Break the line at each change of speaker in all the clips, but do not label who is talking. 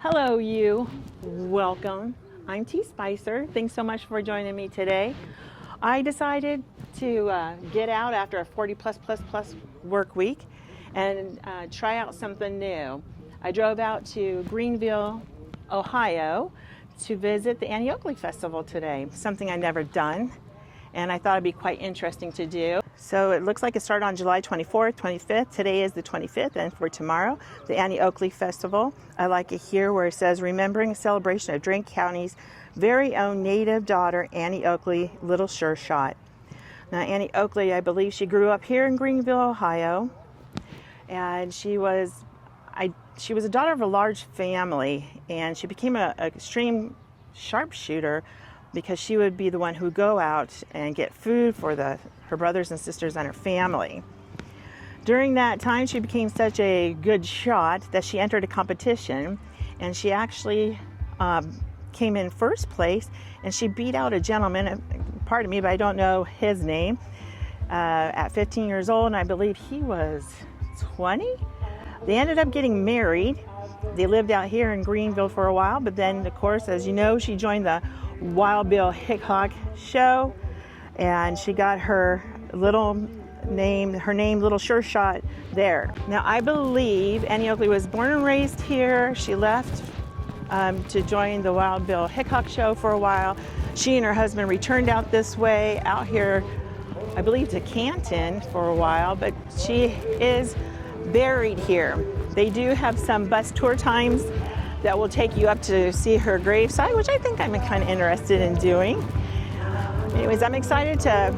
Hello, you. Welcome. I'm T.Spicer. Thanks so much for joining me today. I decided to get out after a 40 plus work week and try out something new. I drove out to Greenville, Ohio to visit the Annie Oakley Festival today, something I've never done, and I thought it'd be quite interesting to do. So it looks like it started on July 24th, 25th. Today is the 25th, and for tomorrow, the Annie Oakley Festival. I like it here where it says, remembering a celebration of Drake County's very own native daughter, Annie Oakley, Little Sure Shot. Now, Annie Oakley, I believe she grew up here in Greenville, Ohio, and she was a daughter of a large family, and she became an extreme sharpshooter because she would be the one who would go out and get food for her brothers and sisters and her family. During that time, she became such a good shot that she entered a competition, and she actually came in first place, and she beat out a gentleman, pardon me, but I don't know his name, at 15 years old, and I believe he was 20. They ended up getting married. They lived out here in Greenville for a while, but then, of course, as you know, she joined the Wild Bill Hickok show, and she got her name Little Sure Shot there. Now, I believe Annie Oakley was born and raised here. She left to join the Wild Bill Hickok show for a while. She and her husband returned out this way, out here, I believe, to Canton for a while, but she is buried here. They do have some bus tour times that will take you up to see her gravesite, which I think I'm kind of interested in doing. Anyways, I'm excited to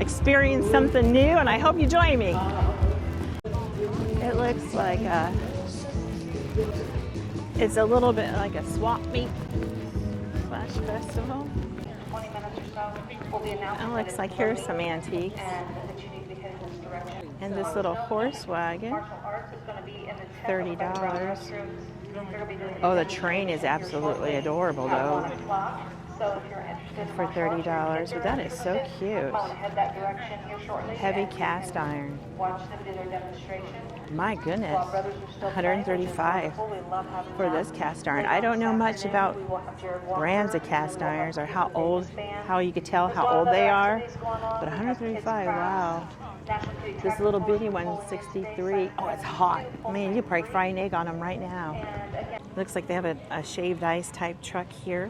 experience something new, and I hope you join me. It looks like it's a little bit like a swap meet slash festival. It looks like here's some antiques. And this little horse wagon, $30. Oh, the train is absolutely adorable, though, for $30. But that is so cute. Heavy cast iron. My goodness, $135 for this cast iron. I don't know much about brands of cast irons or how you could tell how old they are, but $135, wow. This little bitty one, $63. Oh, it's hot. Man, you could probably fry an egg on them right now. Looks like they have a shaved ice type truck here.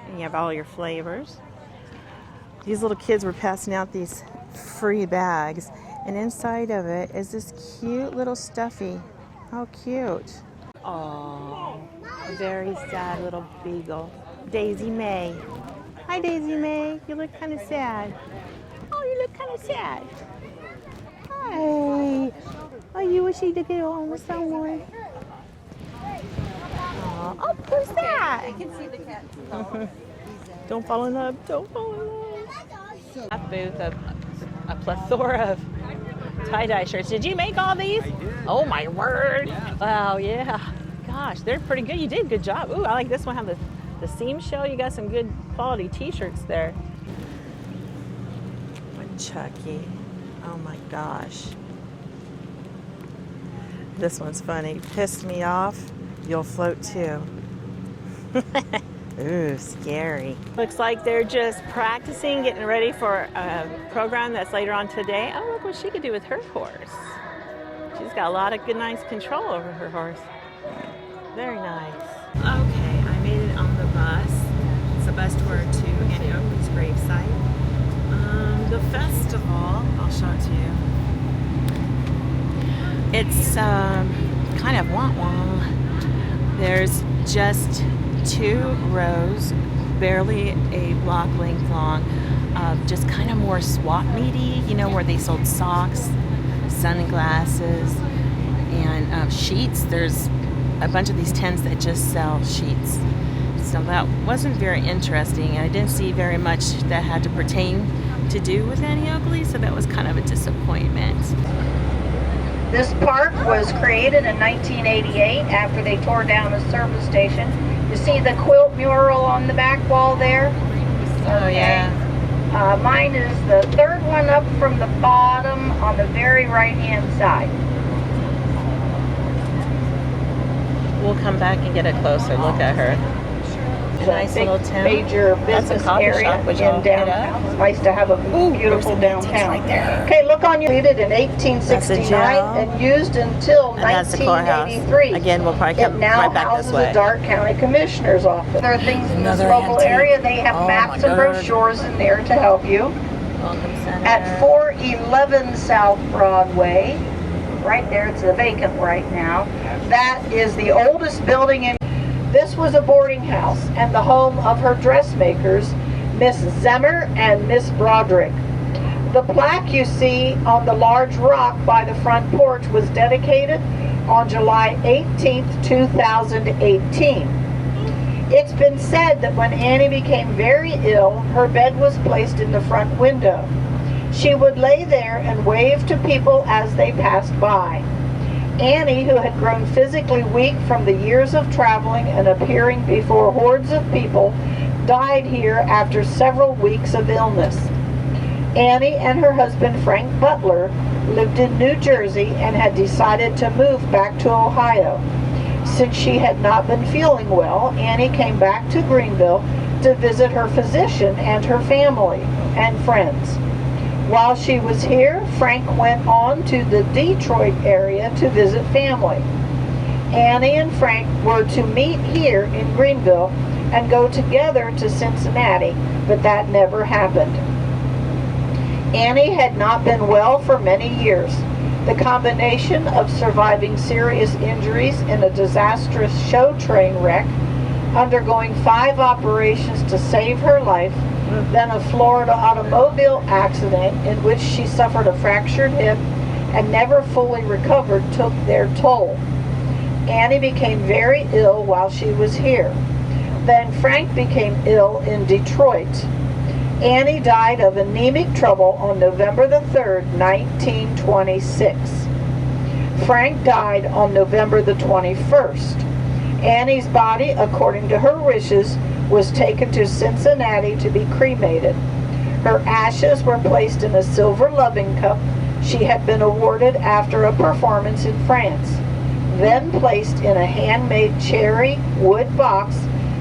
And you have all your flavors. These little kids were passing out these free bags. And inside of it is this cute little stuffy. How cute. Oh, very sad little beagle. Daisy May. Hi, Daisy May. You look kind of sad. Oh, you look kind of sad. Hi. Oh, you wish you could get on with someone. Oh, who's that? I can see the cat. Don't fall in love. Don't fall in love. A booth of a plethora of tie-dye shirts. Did you make all these? I did. Oh, my word. Yeah. Wow, yeah. Gosh, they're pretty good. You did a good job. Ooh, I like this one. Have the seam show. You got some good quality t-shirts there. Chucky. Oh my gosh. This one's funny. Pissed me off. You'll float too. Ooh, scary. Looks like they're just practicing, getting ready for a program that's later on today. Oh, look what she could do with her horse. She's got a lot of good, nice control over her horse. Very nice. Okay, I made it on the bus. It's a bus tour to Annie Oakley's gravesite. The festival, I'll show it to you. It's kind of wah-wah. There's just 2 rows, barely a block length long, of just kind of more swap meaty, where they sold socks, sunglasses, and sheets. There's a bunch of these tents that just sell sheets. So that wasn't very interesting. I didn't see very much that had to pertain to do with Annie Oakley, so that was kind of a disappointment.
This park was created in 1988 after they tore down a service station. You see the quilt mural on the back wall there?
Oh, yeah.
Mine is the 3rd one up from the bottom on the very right-hand side.
we'll come back and get a closer look at her. A nice
big
little town.
major
That's a
business
coffee
area
shop, which
in
I'll hit
downtown.
up.
It's nice to have a beautiful
there's an antiques
downtown.
right there.
Okay, look on your completed in
That's the
1869
jail.
and used until
And that's the courthouse.
1983.
Again, we'll probably
It
come
now
right back
houses
this way.
the Dark County Commissioner's Office. There are things in this
Another
local
antique.
area. They have
Oh,
maps
my
and
God.
brochures in there to help you.
Welcome Center.
At 411 South Broadway, right there, it's vacant right now. That is the oldest building in. This was a boarding house and the home of her dressmakers, Miss Zemmer and Miss Broderick. The plaque you see on the large rock by the front porch was dedicated on July 18th, 2018. It's been said that when Annie became very ill, her bed was placed in the front window. She would lay there and wave to people as they passed by. Annie, who had grown physically weak from the years of traveling and appearing before hordes of people, died here after several weeks of illness. Annie and her husband Frank Butler lived in New Jersey and had decided to move back to Ohio. Since she had not been feeling well, Annie came back to Greenville to visit her physician and her family and friends. While she was here, Frank went on to the Detroit area to visit family. Annie and Frank were to meet here in Greenville and go together to Cincinnati, but that never happened. Annie had not been well for many years. The combination of surviving serious injuries in a disastrous show train wreck, undergoing 5 operations to save her life, then a Florida automobile accident in which she suffered a fractured hip and never fully recovered took their toll. Annie became very ill while she was here. Then Frank became ill in Detroit. Annie died of anemic trouble on November the 3rd, 1926. Frank died on November the 21st. Annie's body, according to her wishes, was taken to Cincinnati to be cremated. Her ashes were placed in a silver loving cup she had been awarded after a performance in France, then placed in a handmade cherry wood box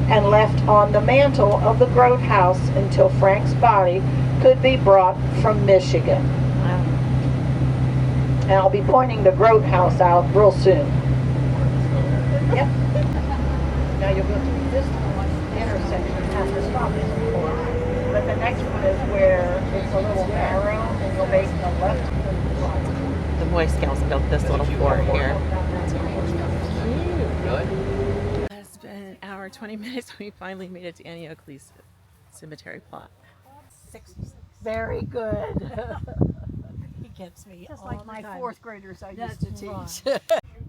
and left on the mantle of the Grote House until Frank's body could be brought from Michigan.
Wow.
And I'll be pointing the Grote House out real soon. Yep. Now you'll go through this intersection and the stop is, but the next one is where it's a little narrow and you'll make a left.
The Boy Scouts built this little fort here. It's been an hour, 20 minutes. We finally made it to Annie Oakley's cemetery plot.
66.
Very good.
He gets me
Just
all
like
the
my
time.
4th graders I used
That's
to teach.
right.
Shooting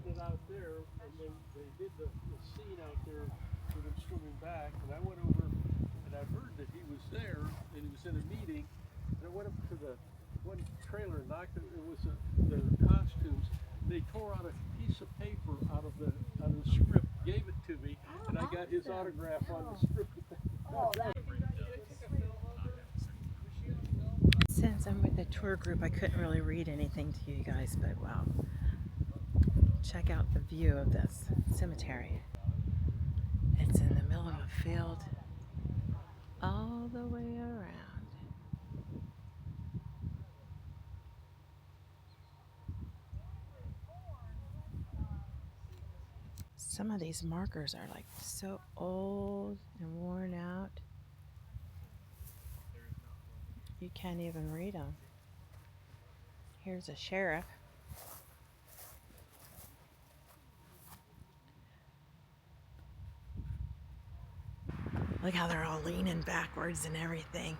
it out there, and they did the scene out there with him swimming back, and I went over, and I heard that he was there, and he was in a meeting, and I went up to the one trailer and knocked it was their costumes. They tore out a piece of paper out of the script, gave it to me, and I got his autograph on the script.
Since I'm with the tour group, I couldn't really read anything to you guys, but wow. Check out the view of this cemetery. It's in the middle of a field all the way around. Some of these markers are like so old and worn out. You can't even read them. Here's a sheriff. Look how they're all leaning backwards and everything.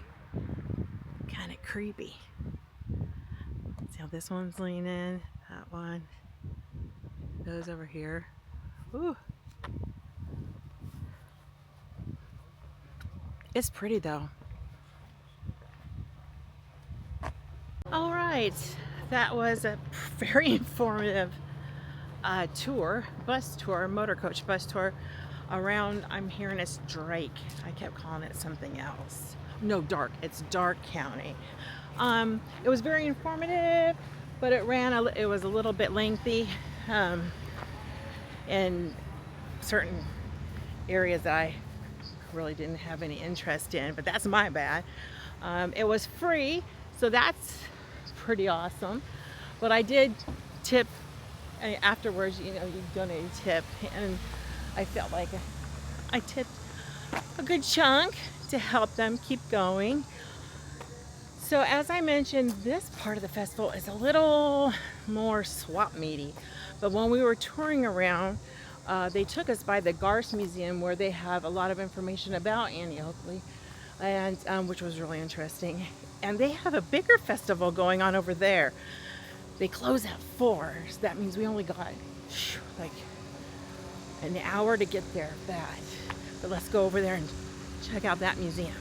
Kind of creepy. See how this one's leaning, that one, those over here. Ooh. It's pretty though. All right, that was a very informative tour, bus tour, motor coach bus tour around, I'm hearing it's Drake. I kept calling it something else. No, it's Dark County. It was very informative, but it was a little bit lengthy. And certain areas that I really didn't have any interest in, but that's my bad. It was free, so that's pretty awesome. But I did tip afterwards, you donate a tip, and I felt like I tipped a good chunk to help them keep going. So as I mentioned, this part of the festival is a little more swap meety. But when we were touring around, they took us by the Garst Museum, where they have a lot of information about Annie Oakley, and which was really interesting. And they have a bigger festival going on over there. They close at 4, so that means we only got like an hour to get there, but let's go over there and check out that museum.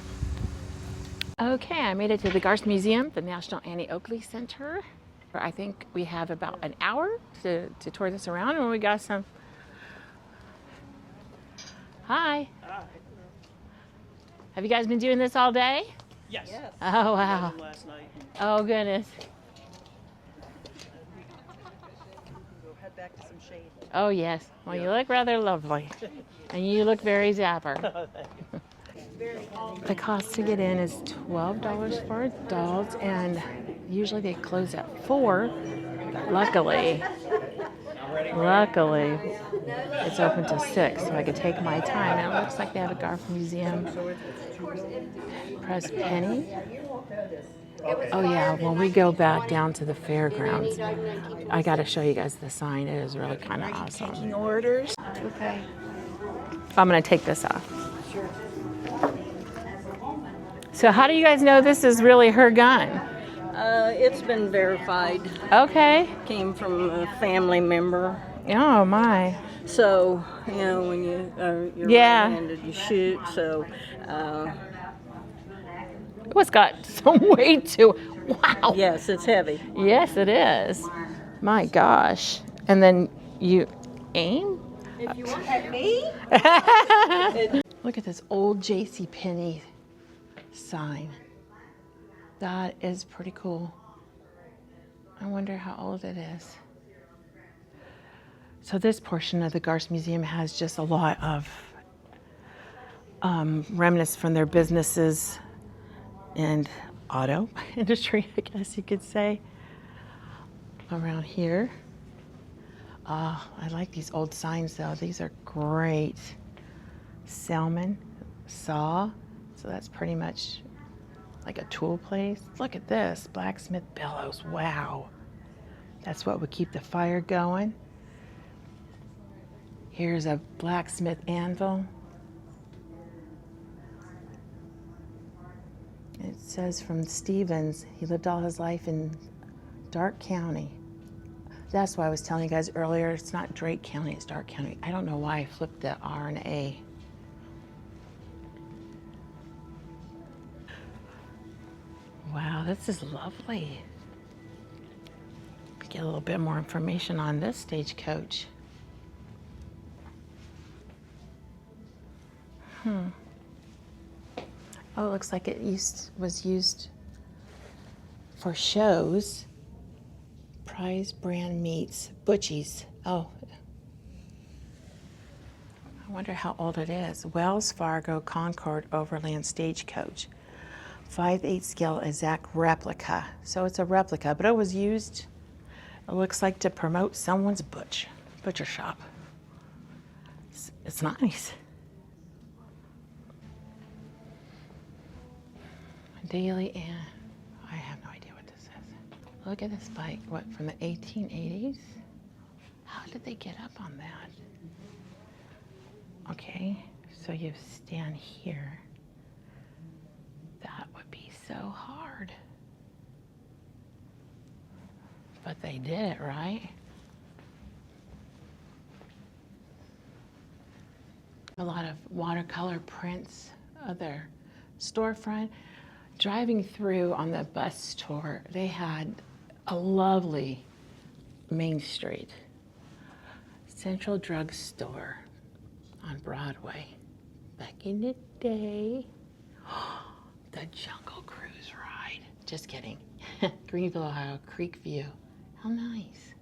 Okay, I made it to the Garst Museum, the National Annie Oakley Center. I think we have about an hour to tour this around, and we got some. Hi. Have you guys been doing this all day?
Yes.
Oh, wow.
Last night.
Oh, goodness.
Go head back to some shade.
Oh, yes. Well, you look rather lovely. And you look very dapper. The cost to get in is $12 for adults, and usually they close at 4. Luckily, it's open till 6, so I could take my time. And it looks like they have a Garst Museum. Press penny. Oh yeah, when we go back down to the fairgrounds, I got to show you guys the sign. It is really kind of awesome.
Taking orders.
Okay. I'm going to take this off. So how do you guys know this is really her gun?
It's been verified.
Okay.
Came from a family member.
Oh my.
So, when you're
Yeah.
right-handed, you shoot. So,
It's got some weight to it. Wow.
yes, it's heavy.
Yes, it is. My gosh. And then you aim?
If you want at me?
Look at this old J.C. Penney sign. That is pretty cool. I wonder how old it is. So this portion of the Garst Museum has just a lot of remnants from their businesses and auto industry, I guess you could say, around here. I like these old signs though. These are great. Salmon, saw. So that's pretty much like a tool place. Look at this, blacksmith bellows. Wow. That's what would keep the fire going. Here's a blacksmith anvil. It says from Stevens, he lived all his life in Dark County. That's why I was telling you guys earlier, it's not Drake County, it's Dark County. I don't know why I flipped the R and A. Wow, this is lovely. Get a little bit more information on this stagecoach. Oh, it looks like it was used for shows. Prize brand meats, Butchie's. Oh, I wonder how old it is. Wells Fargo Concord Overland Stagecoach. 5/8 scale exact replica. So it's a replica, but it was used, it looks like, to promote someone's butcher shop. It's nice. Daily, and I have no idea what this is. Look at this bike, what, from the 1880s? How did they get up on that? Okay, so you stand here. That would be so hard. But they did it, right? A lot of watercolor prints of their storefront. Driving through on the bus tour, they had a lovely Main Street. Central Drug Store on Broadway. Back in the day. The Jungle Cruise ride. Just kidding. Greenville, Ohio, Creek View. How nice.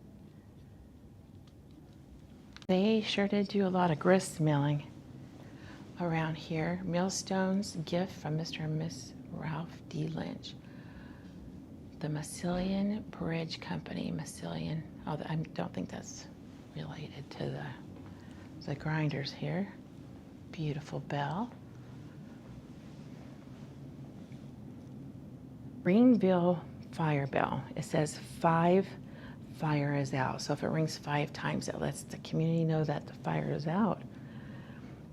They sure did do a lot of grist milling around here. Millstones, gift from Mr. and Miss Ralph D. Lynch. The Massillon Bridge Company, Massillon. Oh, I don't think that's related to the grinders here. Beautiful bell. Greenville fire bell. It says 5, fire is out. So if it rings 5 times, it lets the community know that the fire is out.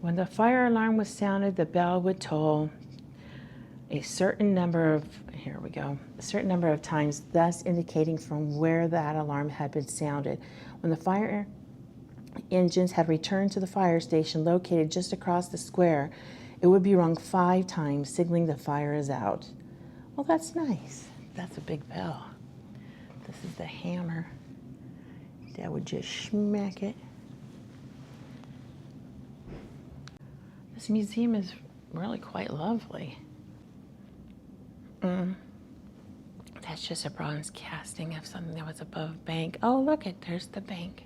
When the fire alarm was sounded, the bell would toll a certain number of, here we go, a certain number of times, thus indicating from where that alarm had been sounded. When the fire engines had returned to the fire station located just across the square, it would be rung 5 times, signaling the fire is out. Well, that's nice. That's a big bell. This is the hammer that would just smack it. This museum is really quite lovely. That's just a bronze casting of something that was above bank. Oh, look it, there's the bank.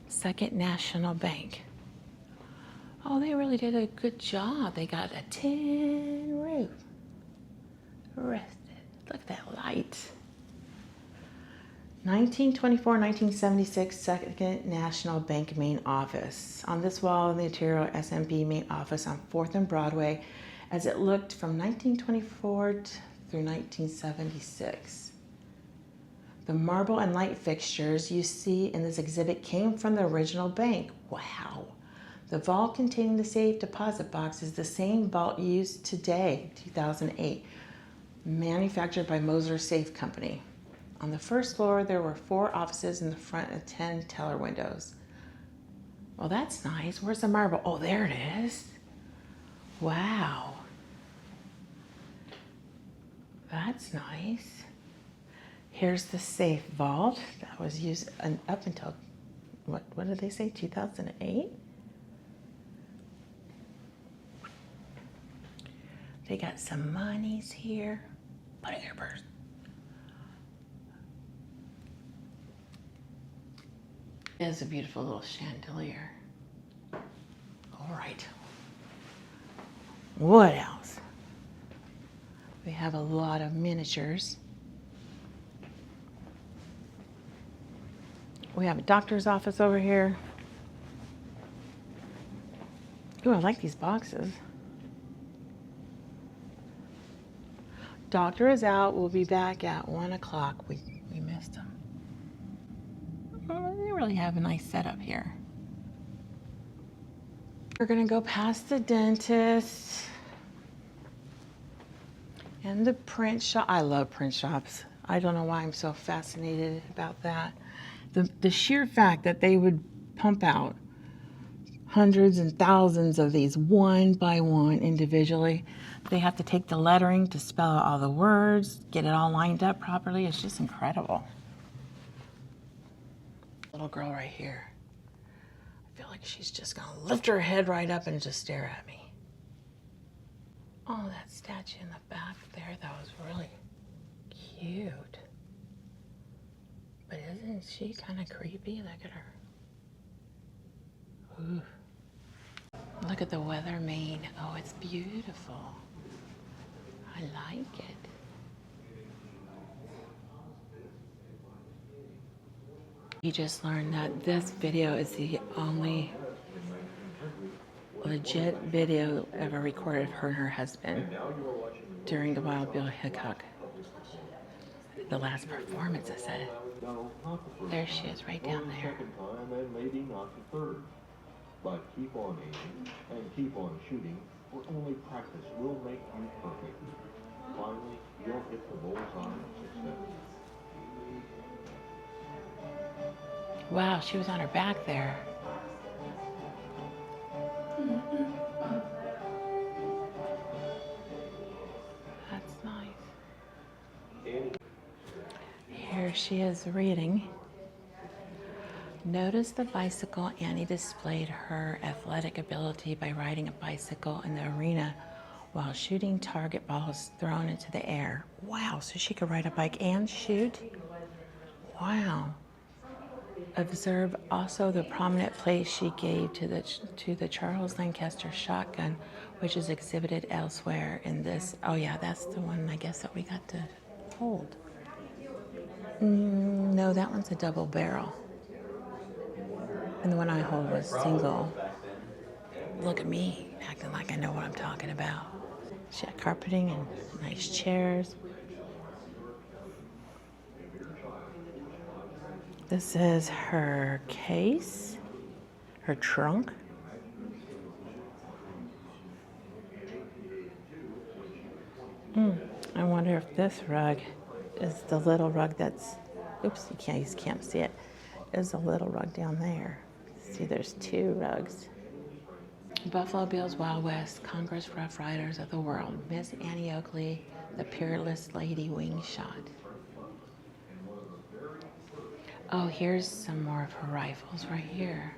Second National Bank. Oh, they really did a good job. They got a tin roof. Rested. Look at that light. 1924-1976 Second National Bank main office. On this wall in the interior, SMB main office on 4th and Broadway, as it looked from 1924 through 1976. The marble and light fixtures you see in this exhibit came from the original bank. Wow. The vault containing the safe deposit box is the same vault used today, 2008, manufactured by Moser Safe Company. On the first floor, there were 4 offices in the front and 10 teller windows. Well, that's nice. Where's the marble? Oh, there it is. Wow. That's nice. Here's the safe vault that was used up until, what did they say, 2008? They got some monies here. Put it in your purse. It's a beautiful little chandelier. All right. What else? We have a lot of miniatures. We have a doctor's office over here. Ooh, I like these boxes. Doctor is out. We'll be back at 1 o'clock. We missed him. They really have a nice setup here. We're gonna go past the dentist and the print shop. I love print shops. I don't know why I'm so fascinated about that. The sheer fact that they would pump out hundreds and thousands of these one by one individually. They have to take the lettering to spell out all the words, get it all lined up properly. It's just incredible. Little girl right here. I feel like she's just gonna lift her head right up and just stare at me. Oh, that statue in the back there, that was really cute. But isn't she kind of creepy? Look at her. Ooh. Look at the weather vane. Oh, it's beautiful. I like it. We just learned that this video is the only legit video ever recorded of her and her husband during the Wild Bill Hickok. The last performance, I said. There she is, right down there.
But keep on aiming and keep on shooting, for only practice will make you perfect. Finally, you'll hit the bullseye of success.
Wow, she was on her back there. That's nice. Here she is reading. Notice the bicycle. Annie displayed her athletic ability by riding a bicycle in the arena while shooting target balls thrown into the air. Wow, so she could ride a bike and shoot? Wow. Observe also the prominent place she gave to the Charles Lancaster shotgun, which is exhibited elsewhere in this. Oh yeah, that's the one I guess that we got to hold. No, that one's a double barrel. And the one I hold was single. Look at me, acting like I know what I'm talking about. She had carpeting and nice chairs. This is her case, her trunk. I wonder if this rug is the little rug that's, oops, you can't see it, is the little rug down there. See, there's two rugs. Buffalo Bill's Wild West, Congress Rough Riders of the World, Miss Annie Oakley, the Peerless Lady Wing Shot. Oh, here's some more of her rifles right here.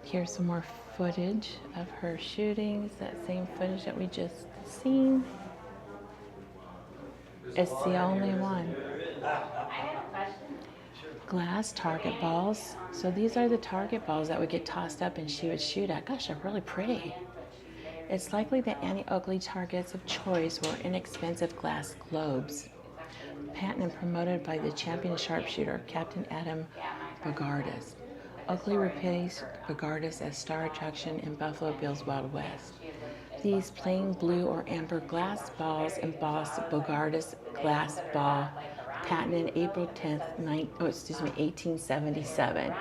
Here's some more footage of her shootings, that same footage that we just seen. It's the only one. Glass target balls. So these are the target balls that would get tossed up and she would shoot at. Gosh, they're really pretty. It's likely that Annie Oakley targets of choice were inexpensive glass globes, patented and promoted by the champion sharpshooter, Captain Adam Bogardus. Oakley replaced Bogardus as star attraction in Buffalo Bill's Wild West. These plain blue or amber glass balls embossed Bogardus glass ball, patented April 10th, 1877,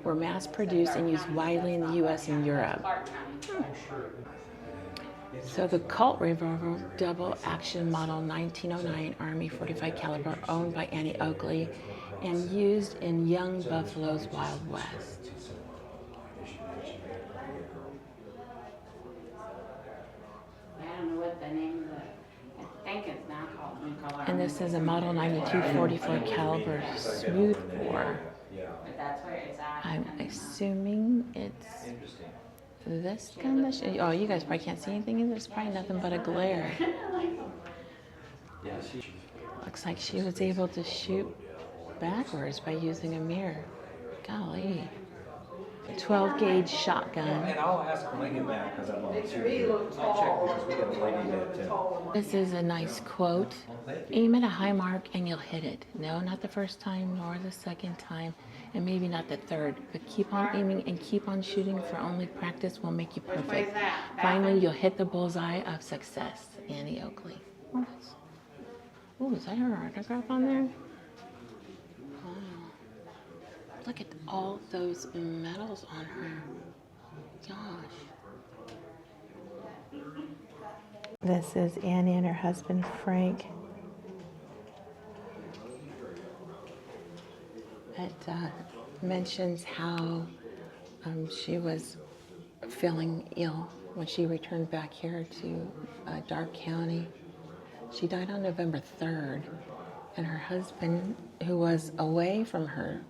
were mass-produced and used widely in the U.S. and Europe. So the Colt revolver double action model 1909 Army 45 caliber owned by Annie Oakley and used in young Buffalo's Wild West.
I don't know what the name of the, I think it's now called.
And this is a model 92 44 caliber smooth bore.
But that's where it's at.
I'm assuming it's this kind of oh, you guys probably can't see anything in this. Probably nothing but a glare. Looks like she was able to shoot backwards by using a mirror. Golly. 12 gauge shotgun.
And I'll ask when I get back because I'm volunteering. I'll check because we got a lady that.
This is a nice quote. Aim at a high mark and you'll hit it. No, not the first time nor the second time, and maybe not the third, but keep on aiming and keep on shooting, for only practice will make you perfect. Finally, you'll hit the bullseye of success. Annie Oakley. Oh, is that her autograph on there? Look at all those medals on her. Gosh. This is Annie and her husband, Frank. It mentions how she was feeling ill when she returned back here to Dark County. She died on November 3rd, and her husband, who was away from her,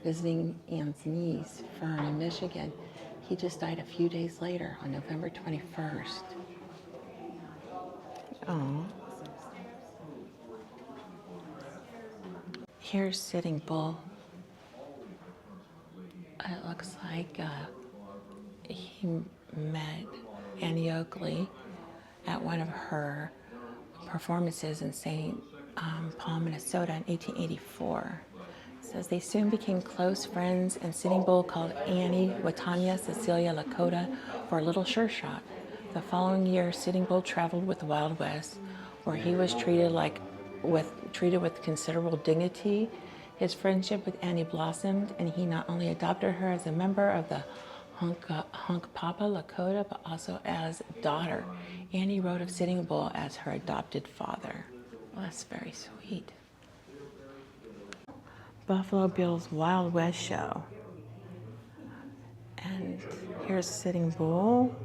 visiting Ann's niece, Fern, in Michigan, he just died a few days later on November 21st. Oh. Here's Sitting Bull. It looks like he met Annie Oakley at one of her performances in St. Paul, Minnesota in 1884. Says they soon became close friends, and Sitting Bull called Annie Watanya Cecilia Lakota for a little sure shot. The following year, Sitting Bull traveled with the Wild West, where he was treated with considerable dignity. His friendship with Annie blossomed, and he not only adopted her as a member of the Hunk Papa Lakota, but also as daughter. Annie wrote of Sitting Bull as her adopted father. Well, that's very sweet. Buffalo Bill's Wild West show. And here's Sitting Bull.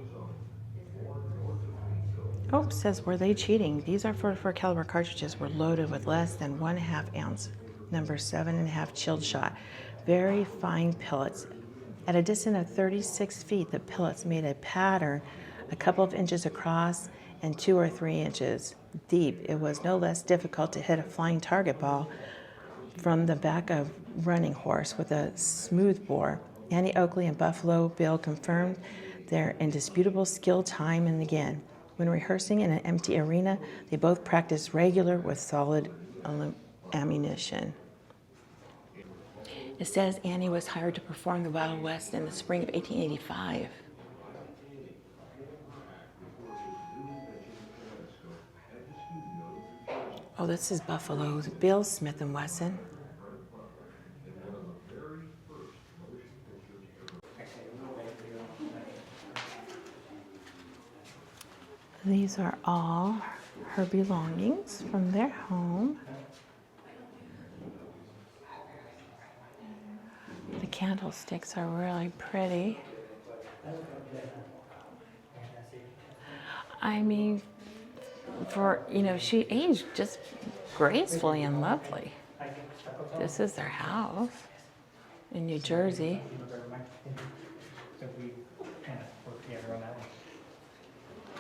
Oh, says, were they cheating? These are 44 caliber cartridges were loaded with less than 1/2 ounce, number 7.5 chilled shot. Very fine pellets. At a distance of 36 feet, the pellets made a pattern a couple of inches across and 2 or 3 inches deep. It was no less difficult to hit a flying target ball from the back of running horse with a smooth bore. Annie Oakley and Buffalo Bill confirmed their indisputable skill time and again. When rehearsing in an empty arena, they both practiced regular with solid ammunition. It says Annie was hired to perform the Wild West in the spring of 1885. Oh, this is Buffalo Bill Smith & Wesson. These are all her belongings from their home. The candlesticks are really pretty. I mean, she aged just gracefully and lovely. This is their house in New Jersey.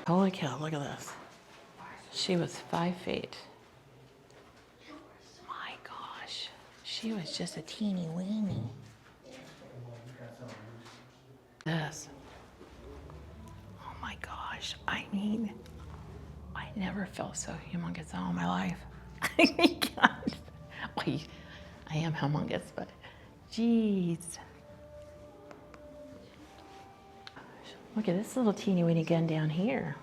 Holy cow, look at this. She was 5 feet. My gosh, she was just a teeny weeny. This. Oh my gosh, I mean, I never felt so humongous all my life. I mean, God. Wait, I am humongous, but geez. Look at this little teeny weeny gun down here.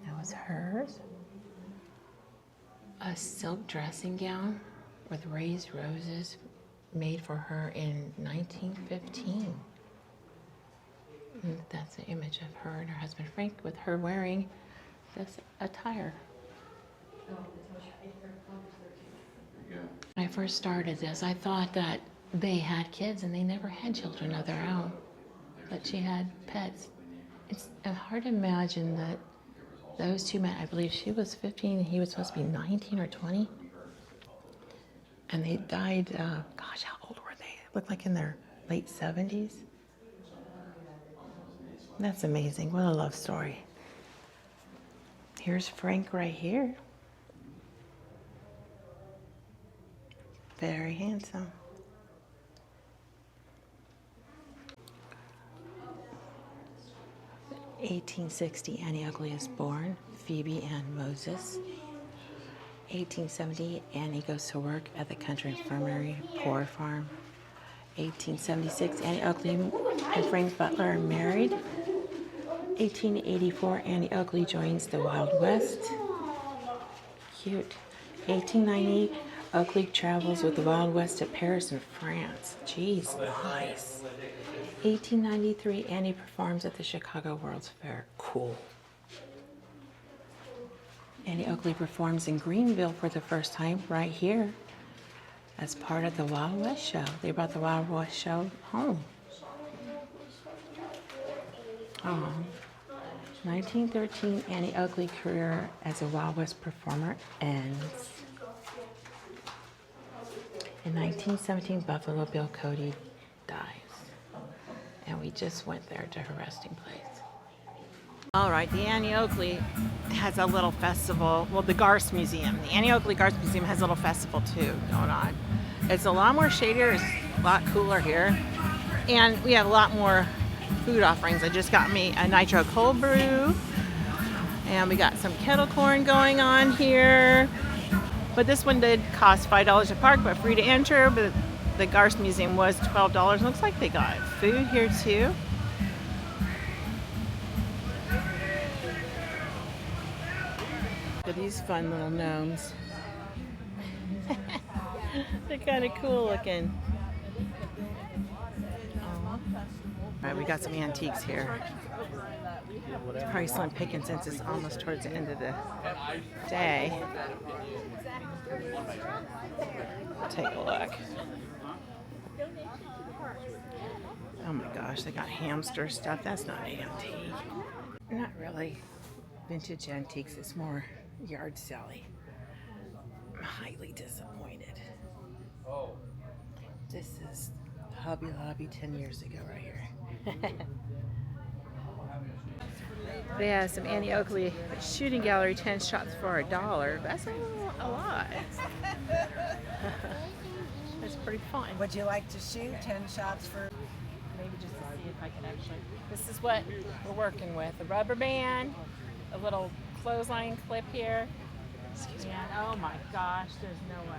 That was hers. A silk dressing gown with raised roses made for her in 1915. And that's an image of her and her husband Frank with her wearing this attire. When I first started this, I thought that they had kids and they never had children of their own, but she had pets. It's hard to imagine that those two men, I believe she was 15 and he was supposed to be 19 or 20. And they died, gosh, how old were they? Looked like in their late 70s. That's amazing. What a love story. Here's Frank right here. Very handsome. In 1860, Annie Oakley is born, Phoebe Ann Moses. 1870, Annie goes to work at the Country Infirmary, Poor Farm. 1876, Annie Oakley and Frank Butler are married. 1884, Annie Oakley joins the Wild West. Cute. 1890, Oakley travels with the Wild West to Paris and France. Jeez, nice. 1893, Annie performs at the Chicago World's Fair. Cool. Annie Oakley performs in Greenville for the first time right here as part of the Wild West show. They brought the Wild West show home. 1913, Annie Oakley's career as a Wild West performer ends. In 1917, Buffalo Bill Cody dies. And we just went there to her resting place. All right, the Annie Oakley has a little festival. Well, the Garst Museum. The Annie Oakley Garst Museum has a little festival too going on. It's a lot more shadier, it's a lot cooler here. And we have a lot more food offerings. I just got me a nitro cold brew. And we got some kettle corn going on here. But this one did cost $5 a park, but free to enter. But the Garst Museum was $12. Looks like they got food here too. Look at these fun little gnomes. They're kind of cool looking. All right, we got some antiques here. It's probably slim picking since it's almost towards the end of the day. Take a look. Oh my gosh, they got hamster stuff. That's not antique. Not really vintage antiques. It's more yard sally. I'm highly disappointed. This is Hobby Lobby 10 years ago right here. They have some Annie Oakley shooting gallery 10 shots for $1. That's a little a lot. It's pretty fun.
Would you like to shoot 10 shots for?
Maybe just to see if I can actually. This is what we're working with: a rubber band, a little clothesline clip here. And oh my gosh, there's no way.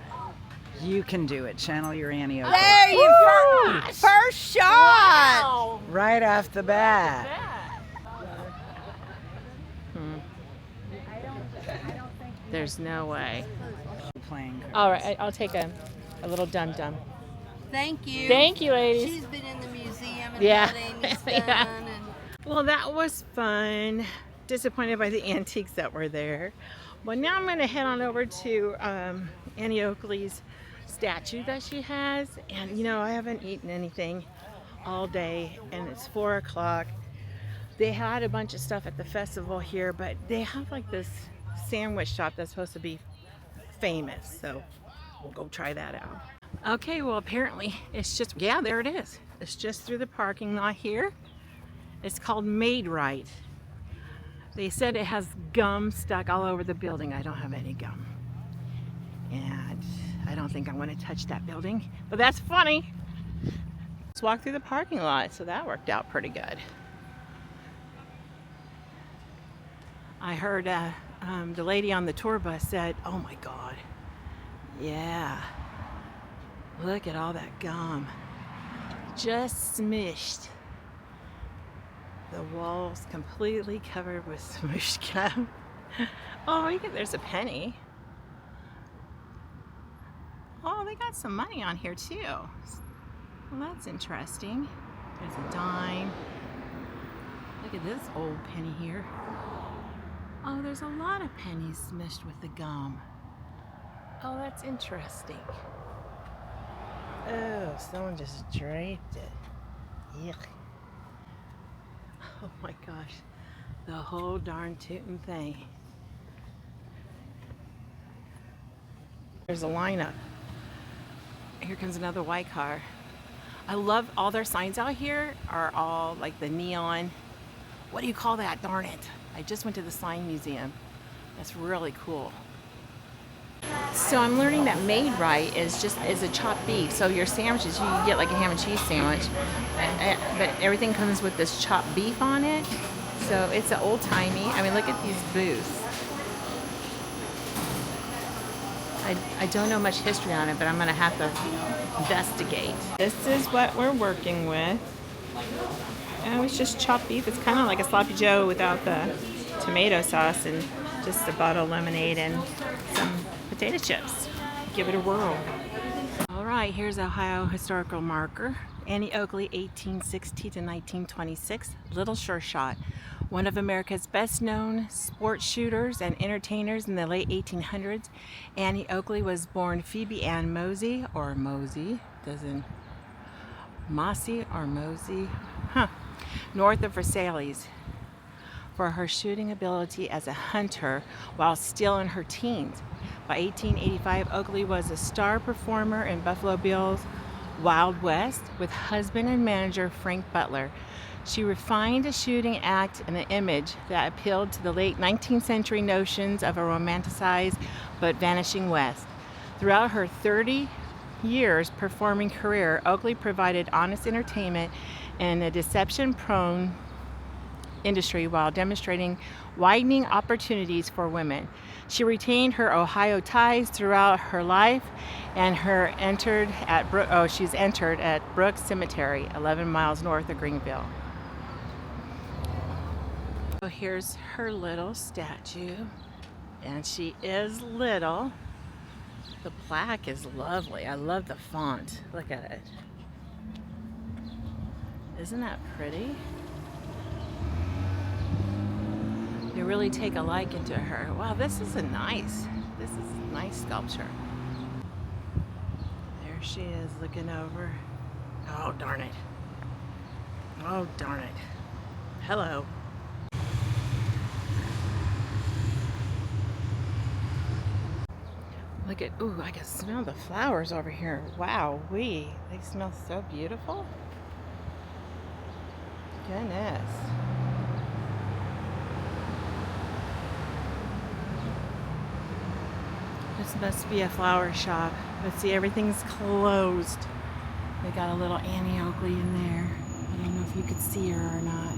You can do it. Channel your Annie Oakley.
There you first shot.
Wow!
Right off the bat.
There's no way.
Playing.
All right, I'll take a little dum dum.
Thank you.
Thank you, ladies.
She's been in the museum and
Yeah.
Annie's done.
Yeah.
And
Well, that was fun. Disappointed by the antiques that were there. Well, now I'm going to head on over to Annie Oakley's statue that she has. And, you know, I haven't eaten anything all day, and it's 4 o'clock. They had a bunch of stuff at the festival here, but they have like this sandwich shop that's supposed to be famous. So we'll go try that out. Okay, well, apparently it's just, yeah, there it is. It's just through the parking lot here. It's called Made Wright. They said it has gum stuck all over the building. I don't have any gum. And I don't think I want to touch that building, but that's funny. Let's walk through the parking lot, so that worked out pretty good. I heard the lady on the tour bus said, oh my God, yeah, look at all that gum. Just smushed. The walls completely covered with smushed gum. Oh, look at, there's a penny. Oh, they got some money on here too. Well, that's interesting. There's a dime. Look at this old penny here. Oh, there's a lot of pennies smushed with the gum. Oh, that's interesting. Oh, someone just draped it. Yuck. Oh my gosh, the whole darn tootin' thing. There's a lineup. Here comes another white car. I love all their signs out here are all like the neon. What do you call that? Darn it. I just went to the sign museum. That's really cool. So I'm learning that Made Right is a chopped beef. So your sandwiches, you get like a ham and cheese sandwich, but everything comes with this chopped beef on it. So it's an old-timey. I mean, look at these booths. I don't know much history on it, but I'm gonna have to investigate. This is what we're working with. And it's just chopped beef. It's kind of like a sloppy joe without the tomato sauce and just a bottle of lemonade and some potato chips. Give it a whirl. All right, here's Ohio historical marker. Annie Oakley, 1860 to 1926, Little Sure Shot. One of America's best known sports shooters and entertainers in the late 1800s, Annie Oakley was born Phoebe Ann Mosey, or Mosey, Mossy or Mosey, north of Versailles, for her shooting ability as a hunter while still in her teens. By 1885, Oakley was a star performer in Buffalo Bill's Wild West with husband and manager Frank Butler. She refined a shooting act and an image that appealed to the late 19th century notions of a romanticized but vanishing West. Throughout her 30 years performing career, Oakley provided honest entertainment in a deception-prone industry while demonstrating widening opportunities for women. She retained her Ohio ties throughout her life and she's entered at Brooks Cemetery, 11 miles north of Greenville. So here's her little statue, and she is little. The plaque is lovely. I love the font. Look at it. Isn't that pretty? You really take a liking to her. Wow, this is a nice sculpture. There she is looking over. Oh, darn it. Oh, darn it. Hello. Look at, ooh, I can smell the flowers over here. Wow, they smell so beautiful. Goodness. This must be a flower shop. Let's see, everything's closed. They got a little Annie Oakley in there. I don't know if you could see her or not.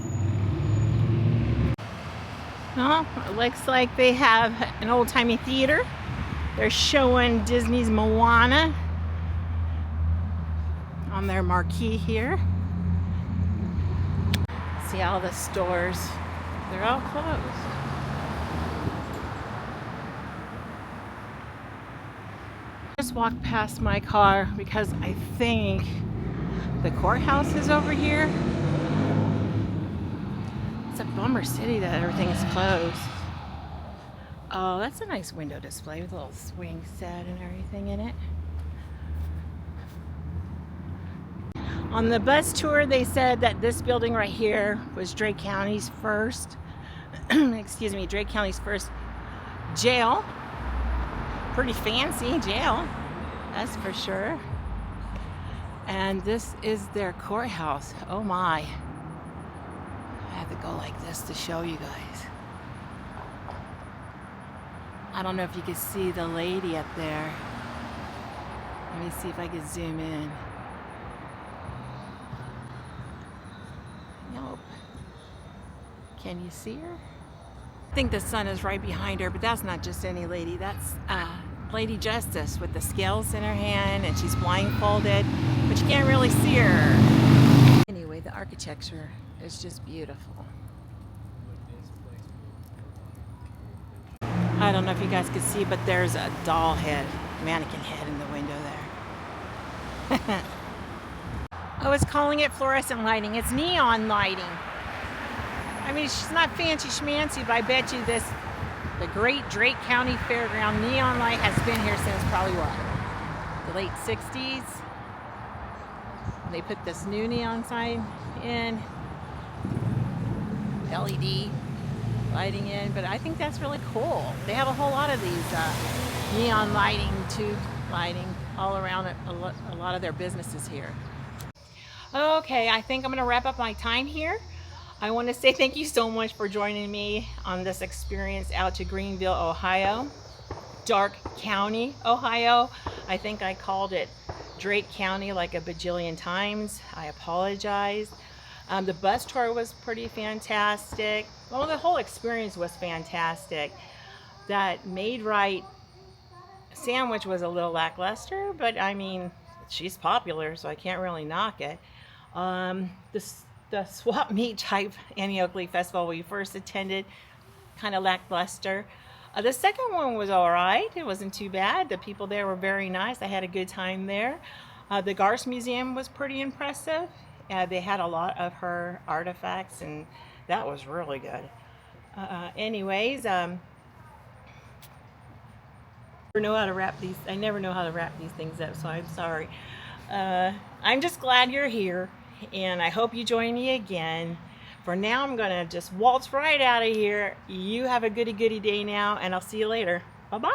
Well, it looks like they have an old-timey theater. They're showing Disney's Moana on their marquee here. See all the stores. They're all closed. Just walked past my car because I think the courthouse is over here. It's a bummer city that everything's closed. Oh, that's a nice window display with a little swing set and everything in it. On the bus tour, they said that this building right here was Drake County's first, excuse me, Drake County's first jail. Pretty fancy jail, that's for sure. And this is their courthouse. Oh my. I have to go like this to show you guys. I don't know if you can see the lady up there. Let me see if I can zoom in. Nope. Can you see her? I think the sun is right behind her, but that's not just any lady. That's Lady Justice with the scales in her hand, and she's blindfolded, but you can't really see her. Anyway, the architecture is just beautiful. I don't know if you guys can see, but there's a doll head, mannequin head in the window there. I was calling it fluorescent lighting. It's neon lighting. I mean, she's not fancy schmancy, but I bet you the great Drake County Fairground neon light has been here since probably what? The late 60s. They put this new neon sign in. LED lighting in, but I think that's really cool. They have a whole lot of these neon lighting, tube lighting all around a lot of their businesses here. Okay, I think I'm gonna wrap up my time here. I want to say thank you so much for joining me on this experience out to Greenville, Ohio. Dark County, Ohio. I think I called it Drake County like a bajillion times. I apologize. The bus tour was pretty fantastic. Well, the whole experience was fantastic. That Made Right sandwich was a little lackluster, but I mean, she's popular, so I can't really knock it. The swap meet type Annie Oakley Festival we first attended, kind of lackluster. The second one was all right. It wasn't too bad. The people there were very nice. I had a good time there. The Garst Museum was pretty impressive. They had a lot of her artifacts, and that was really good. Anyways, I never know how to wrap these things up, so I'm sorry. I'm just glad you're here, and I hope you join me again. For now, I'm gonna just waltz right out of here. You have a goody day now, and I'll see you later. Bye-bye.